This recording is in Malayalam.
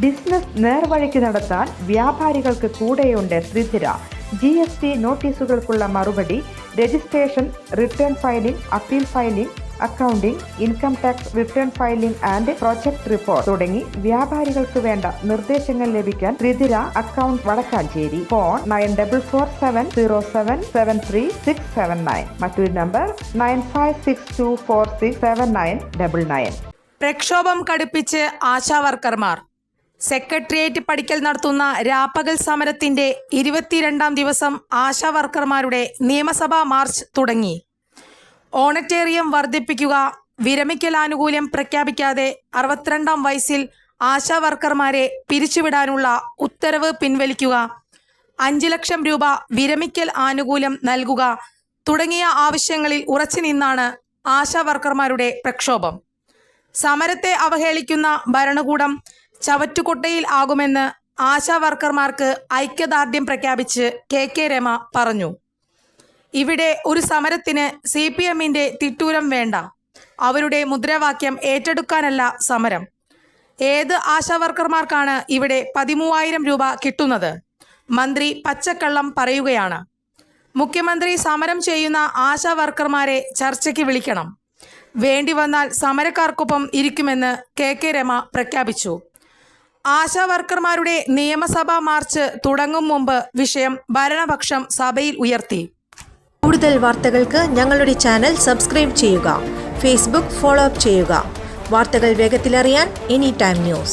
ബിസിനസ് നേർവഴിക്ക് നടത്താൻ വ്യാപാരികൾക്ക് കൂടെയുണ്ട് ത്രിധിര. GST നോട്ടീസുകൾക്കുള്ള മറുപടി, registration, return filing, appeal filing, accounting, income tax return filing and project report തുടങ്ങി വ്യാപാരികൾക്ക് വേണ്ട നിർദ്ദേശങ്ങൾ ലഭിക്കാൻ ത്രിധിര അക്കൗണ്ട് വടക്കാഞ്ചേരി. ഫോൺ 9447077369. മറ്റൊരു നമ്പർ 9562467999. പ്രക്ഷോഭം കടുപ്പിച്ച് ആശാവർക്കർമാർ. സെക്രട്ടേറിയറ്റ് പടിക്കൽ നടത്തുന്ന രാപ്പകൽ സമരത്തിന്റെ 22ാം ദിവസം ആശാവർക്കർമാരുടെ നിയമസഭാ മാർച്ച് തുടങ്ങി. ഓണറ്റേറിയം വർദ്ധിപ്പിക്കുക, വിരമിക്കൽ ആനുകൂല്യം പ്രഖ്യാപിക്കാതെ 62ാം വയസ്സിൽ ആശാവർക്കർമാരെ പിരിച്ചുവിടാനുള്ള ഉത്തരവ് പിൻവലിക്കുക, 5 ലക്ഷം രൂപ വിരമിക്കൽ ആനുകൂല്യം നൽകുക തുടങ്ങിയ ആവശ്യങ്ങളിൽ ഉറച്ചു നിന്നാണ് ആശാവർക്കർമാരുടെ പ്രക്ഷോഭം. സമരത്തെ അവഹേളിക്കുന്ന ഭരണകൂടം ചവറ്റുകൊട്ടയിൽ ആകുമെന്ന് ആശാവർക്കർമാർക്ക് ഐക്യദാർഢ്യം പ്രഖ്യാപിച്ച് KK രമ പറഞ്ഞു. ഇവിടെ ഒരു സമരത്തിന് CPMന്റെ തിട്ടൂരം വേണ്ട. അവരുടെ മുദ്രാവാക്യം ഏറ്റെടുക്കാനല്ല സമരം. ഏത് ആശാവർക്കർമാർക്കാണ് ഇവിടെ 13,000 രൂപ കിട്ടുന്നത്? മന്ത്രി പച്ചക്കള്ളം പറയുകയാണ്. മുഖ്യമന്ത്രി സമരം ചെയ്യുന്ന ആശാവർക്കർമാരെ ചർച്ചയ്ക്ക് വിളിക്കണം. വേണ്ടി വന്നാൽ സമരക്കാർക്കൊപ്പം ഇരിക്കുമെന്ന് KK രമ പ്രഖ്യാപിച്ചു. ആശാവർക്കർമാരുടെ നിയമസഭാ മാർച്ച് തുടങ്ങും മുമ്പ് വിഷയം ഭരണപക്ഷം സഭയിൽ ഉയർത്തി. കൂടുതൽ വാർത്തകൾക്ക് ഞങ്ങളുടെ ചാനൽ സബ്സ്ക്രൈബ് ചെയ്യുക. ഫേസ്ബുക്ക് ഫോളോ അപ്പ് ചെയ്യുക. വാർത്തകൾ വേഗത്തിലറിയാൻ Anytime News.